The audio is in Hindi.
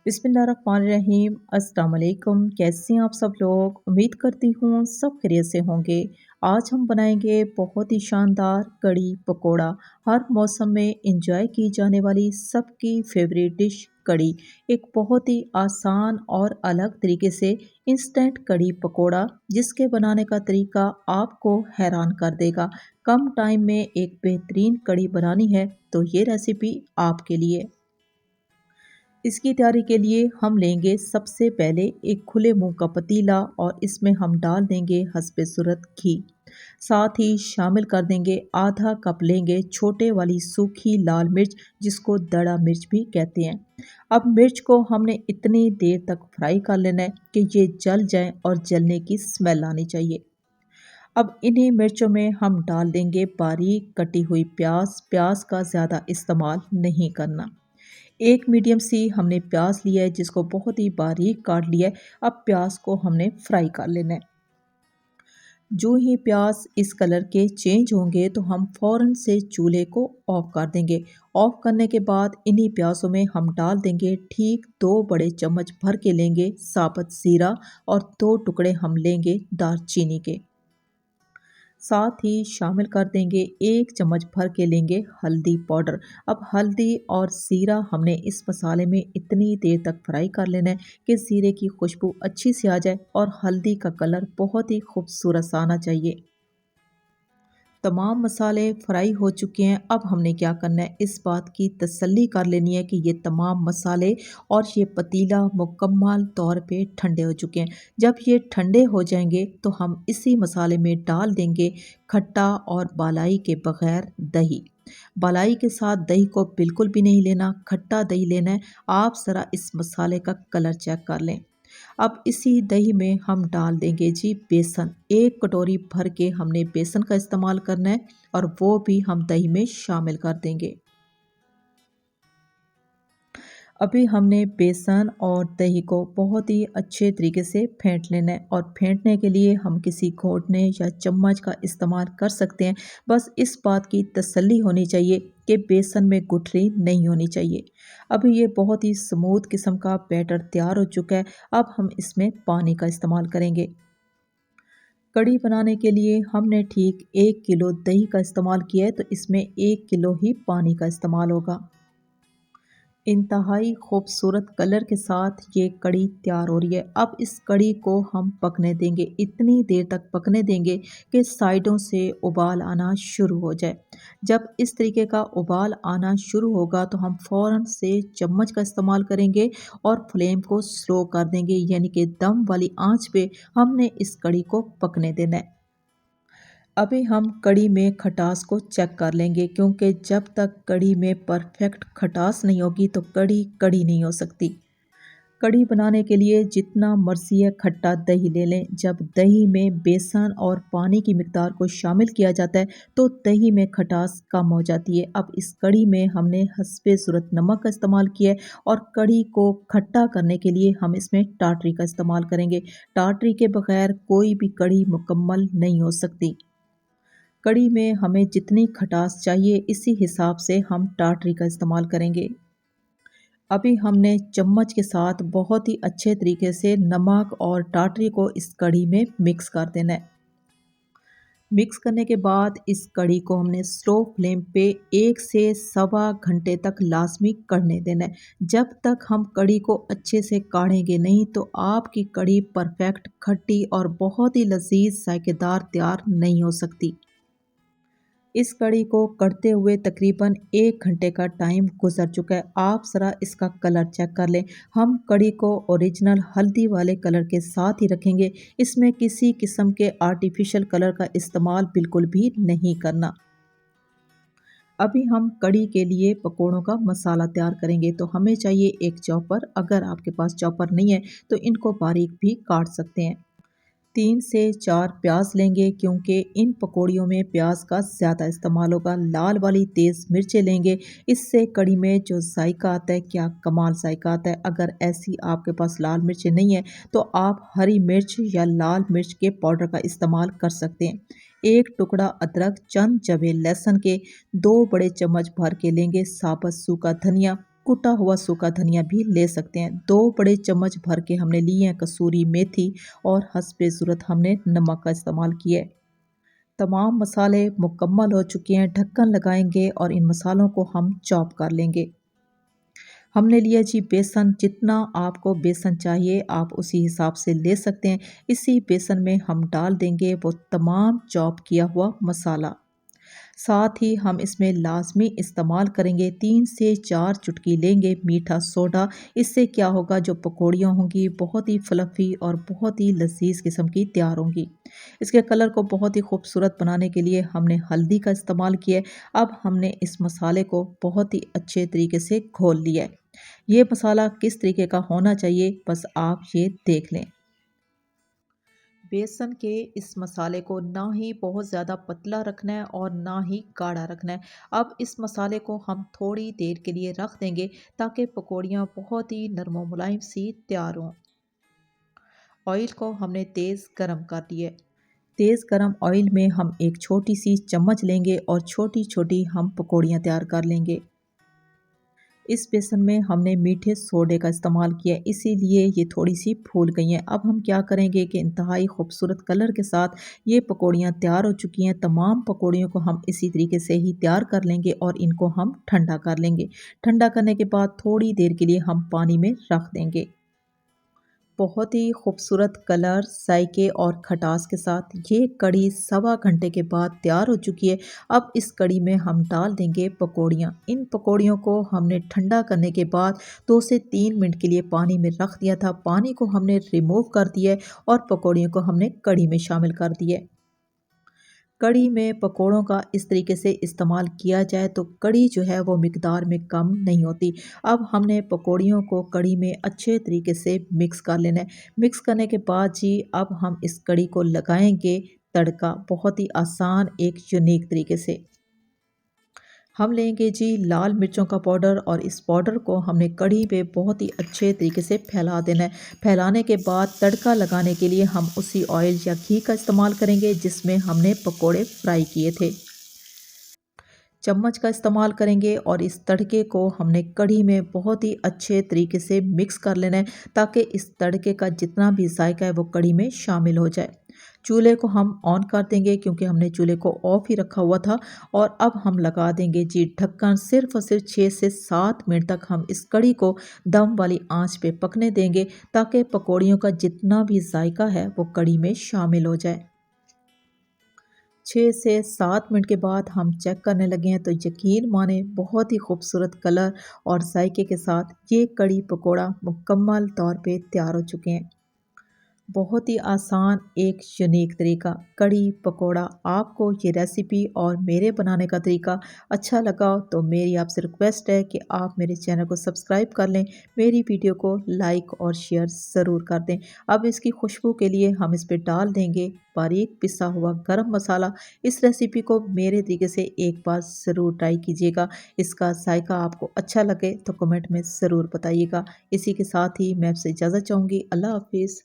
बिस्मिल्लाहिर्रहमानिर्रहीम। अस्सलाम वालेकुम। कैसे हैं आप सब लोग? उम्मीद करती हूँ सब खैरियत से होंगे। आज हम बनाएंगे बहुत ही शानदार कड़ी पकोड़ा। हर मौसम में इंजॉय की जाने वाली सबकी फेवरेट डिश कड़ी। एक बहुत ही आसान और अलग तरीके से इंस्टेंट कड़ी पकोड़ा जिसके बनाने का तरीका आपको हैरान कर देगा। कम टाइम में एक बेहतरीन कड़ी बनानी है तो ये रेसिपी आपके लिए। इसकी तैयारी के लिए हम लेंगे सबसे पहले एक खुले मुंह का पतीला और इसमें हम डाल देंगे हस्बे ज़रूरत घी। साथ ही शामिल कर देंगे आधा कप लेंगे छोटे वाली सूखी लाल मिर्च जिसको दड़ा मिर्च भी कहते हैं। अब मिर्च को हमने इतनी देर तक फ्राई कर लेना है कि ये जल जाए और जलने की स्मेल आनी चाहिए। अब इन्हीं मिर्चों में हम डाल देंगे बारीक कटी हुई प्याज। प्याज का ज़्यादा इस्तेमाल नहीं करना। एक मीडियम सी हमने प्याज लिया है जिसको बहुत ही बारीक काट लिया है। अब प्याज को हमने फ्राई कर लेना है। जो ही प्याज इस कलर के चेंज होंगे तो हम फ़ौरन से चूल्हे को ऑफ कर देंगे। ऑफ करने के बाद इन्हीं प्याज़ों में हम डाल देंगे ठीक 2 बड़े चम्मच भर के लेंगे साबुत ज़ीरा और 2 टुकड़े हम लेंगे दालचीनी के। साथ ही शामिल कर देंगे 1 चम्मच भर के लेंगे हल्दी पाउडर। अब हल्दी और ज़ीरा हमने इस मसाले में इतनी देर तक फ्राई कर लेना है कि ज़ीरे की खुशबू अच्छी सी आ जाए और हल्दी का कलर बहुत ही खूबसूरत सा आना चाहिए। तमाम मसाले फ्राई हो चुके हैं। अब हमने क्या करना है, इस बात की तसल्ली कर लेनी है कि ये तमाम मसाले और ये पतीला मुकम्मल तौर पे ठंडे हो चुके हैं। जब ये ठंडे हो जाएंगे तो हम इसी मसाले में डाल देंगे खट्टा और बालाई के बगैर दही। बालाई के साथ दही को बिल्कुल भी नहीं लेना, खट्टा दही लेना है। आप ज़रा इस मसाले का कलर चेक कर लें। अब इसी दही में हम डाल देंगे जी बेसन। 1 कटोरी भर के हमने बेसन का इस्तेमाल करना है और वो भी हम दही में शामिल कर देंगे। अभी हमने बेसन और दही को बहुत ही अच्छे तरीके से फेंट लेना है और फेंटने के लिए हम किसी घोटने या चम्मच का इस्तेमाल कर सकते हैं। बस इस बात की तसल्ली होनी चाहिए कि बेसन में गुठली नहीं होनी चाहिए। अभी ये बहुत ही स्मूथ किस्म का बैटर तैयार हो चुका है। अब हम इसमें पानी का इस्तेमाल करेंगे। कड़ी बनाने के लिए हमने ठीक 1 किलो दही का इस्तेमाल किया है तो इसमें 1 किलो ही पानी का इस्तेमाल होगा। इंतहाई खूबसूरत कलर के साथ ये कड़ी तैयार हो रही है। अब इस कड़ी को हम पकने देंगे, इतनी देर तक पकने देंगे कि साइडों से उबाल आना शुरू हो जाए। जब इस तरीके का उबाल आना शुरू होगा तो हम फ़ौरन से चम्मच का इस्तेमाल करेंगे और फ्लेम को स्लो कर देंगे, यानी कि दम वाली आंच पे हमने इस कड़ी को पकने देना है। अभी हम कड़ी में खटास को चेक कर लेंगे क्योंकि जब तक कड़ी में परफेक्ट खटास नहीं होगी तो कड़ी कड़ी नहीं हो सकती। कड़ी बनाने के लिए जितना मर्ज़ी है खट्टा दही ले लें। जब दही में बेसन और पानी की मिक़दार को शामिल किया जाता है तो दही में खटास कम हो जाती है। अब इस कड़ी में हमने हस्बे ज़रूरत नमक का इस्तेमाल किया है और कड़ी को खट्टा करने के लिए हम इसमें टाटरी का इस्तेमाल करेंगे। टाटरी के बगैर कोई भी कड़ी मुकम्मल नहीं हो सकती। कड़ी में हमें जितनी खटास चाहिए इसी हिसाब से हम टाटरी का इस्तेमाल करेंगे। अभी हमने चम्मच के साथ बहुत ही अच्छे तरीके से नमक और टाटरी को इस कड़ी में मिक्स कर देना है। मिक्स करने के बाद इस कड़ी को हमने स्लो फ्लेम पे 1 से 1.25 घंटे तक लाजमी कढ़ने देना है। जब तक हम कड़ी को अच्छे से काढ़ेंगे नहीं तो आपकी कड़ी परफेक्ट खट्टी और बहुत ही लजीज जायकेदार तैयार नहीं हो सकती। इस कड़ी को कढ़ते हुए तकरीबन 1 घंटे का टाइम गुजर चुका है। आप ज़रा इसका कलर चेक कर लें। हम कड़ी को ओरिजिनल हल्दी वाले कलर के साथ ही रखेंगे। इसमें किसी किस्म के आर्टिफिशियल कलर का इस्तेमाल बिल्कुल भी नहीं करना। अभी हम कड़ी के लिए पकोड़ों का मसाला तैयार करेंगे तो हमें चाहिए एक चॉपर। अगर आपके पास चॉपर नहीं है तो इनको बारीक भी काट सकते हैं। 3 से 4 प्याज लेंगे क्योंकि इन पकौड़ियों में प्याज का ज़्यादा इस्तेमाल होगा। लाल वाली तेज़ मिर्चें लेंगे, इससे कड़ी में जो जायका आता है क्या कमाल जायका आता है। अगर ऐसी आपके पास लाल मिर्चें नहीं है तो आप हरी मिर्च या लाल मिर्च के पाउडर का इस्तेमाल कर सकते हैं। 1 टुकड़ा अदरक, चंद जवे लहसुन के, 2 बड़े चम्मच भर के लेंगे साबुत सूखा धनिया, कुटा हुआ सूखा धनिया भी ले सकते हैं। 2 बड़े चम्मच भर के हमने लिए हैं कसूरी मेथी और हस्बे ज़रूरत हमने नमक का इस्तेमाल किया है। तमाम मसाले मुकम्मल हो चुके हैं, ढक्कन लगाएंगे और इन मसालों को हम चॉप कर लेंगे। हमने लिया जी बेसन, जितना आपको बेसन चाहिए आप उसी हिसाब से ले सकते हैं। इसी बेसन में हम डाल देंगे वो तमाम चॉप किया हुआ मसाला। साथ ही हम इसमें लाजमी इस्तेमाल करेंगे 3 से 4 चुटकी लेंगे मीठा सोडा। इससे क्या होगा, जो पकौड़ियाँ होंगी बहुत ही फ्लफ़ी और बहुत ही लज़ीज़ किस्म की तैयार होंगी। इसके कलर को बहुत ही खूबसूरत बनाने के लिए हमने हल्दी का इस्तेमाल किया है। अब हमने इस मसाले को बहुत ही अच्छे तरीके से घोल लिया है। ये मसाला किस तरीके का होना चाहिए बस आप ये देख लें। बेसन के इस मसाले को ना ही बहुत ज़्यादा पतला रखना है और ना ही गाढ़ा रखना है। अब इस मसाले को हम थोड़ी देर के लिए रख देंगे ताकि पकौड़ियाँ बहुत ही नरम व मुलायम सी तैयार हों। ऑयल को हमने तेज़ गरम कर दिया है। तेज़ गरम ऑयल में हम एक छोटी सी चम्मच लेंगे और छोटी छोटी हम पकौड़ियाँ तैयार कर लेंगे। इस बेसन में हमने मीठे सोडे का इस्तेमाल किया है, इसीलिए ये थोड़ी सी फूल गई हैं। अब हम क्या करेंगे कि इंतहाई खूबसूरत कलर के साथ ये पकौड़ियाँ तैयार हो चुकी हैं। तमाम पकौड़ियों को हम इसी तरीके से ही तैयार कर लेंगे और इनको हम ठंडा कर लेंगे। ठंडा करने के बाद थोड़ी देर के लिए हम पानी में रख देंगे। बहुत ही खूबसूरत कलर, जायके और खटास के साथ ये कढ़ी सवा घंटे के बाद तैयार हो चुकी है। अब इस कढ़ी में हम डाल देंगे पकौड़ियाँ। इन पकौड़ियों को हमने ठंडा करने के बाद 2 से 3 मिनट के लिए पानी में रख दिया था। पानी को हमने रिमूव कर दिया है और पकौड़ियों को हमने कढ़ी में शामिल कर दिया है। कढ़ी में पकोड़ों का इस तरीके से इस्तेमाल किया जाए तो कढ़ी जो है वो मिकदार में कम नहीं होती। अब हमने पकौड़ियों को कढ़ी में अच्छे तरीके से मिक्स कर लेना है। मिक्स करने के बाद जी अब हम इस कढ़ी को लगाएंगे तड़का, बहुत ही आसान एक यूनिक तरीके से। हम लेंगे जी लाल मिर्चों का पाउडर और इस पाउडर को हमने कढ़ी पे बहुत ही अच्छे तरीके से फैला देना है। फैलाने के बाद तड़का लगाने के लिए हम उसी ऑयल या घी का इस्तेमाल करेंगे जिसमें हमने पकोड़े फ्राई किए थे। चम्मच का इस्तेमाल करेंगे और इस तड़के को हमने कढ़ी में बहुत ही अच्छे तरीके से मिक्स कर लेना है ताकि इस तड़के का जितना भी जायका है वो कढ़ी में शामिल हो जाए। चूल्हे को हम ऑन कर देंगे क्योंकि हमने चूल्हे को ऑफ ही रखा हुआ था और अब हम लगा देंगे जी ढक्कन। सिर्फ और सिर्फ 6 से 7 मिनट तक हम इस कढ़ी को दम वाली आंच पे पकने देंगे ताकि पकौड़ियों का जितना भी जायका है वो कढ़ी में शामिल हो जाए। 6 से 7 मिनट के बाद हम चेक करने लगे हैं तो यकीन माने बहुत ही खूबसूरत कलर और जायके के साथ ये कढ़ी पकोड़ा मुकम्मल तौर पे तैयार हो चुके हैं। बहुत ही आसान एक यूनिक तरीका कढ़ी पकोड़ा। आपको ये रेसिपी और मेरे बनाने का तरीका अच्छा लगा हो तो मेरी आपसे रिक्वेस्ट है कि आप मेरे चैनल को सब्सक्राइब कर लें, मेरी वीडियो को लाइक और शेयर ज़रूर कर दें। अब इसकी खुशबू के लिए हम इस पे डाल देंगे बारीक पिसा हुआ गरम मसाला। इस रेसिपी को मेरे तरीके से एक बार ज़रूर ट्राई कीजिएगा। इसका जायका आपको अच्छा लगे तो कमेंट में ज़रूर बताइएगा। इसी के साथ ही मैं आपसे इजाज़त चाहूँगी। अल्लाह हाफिज़।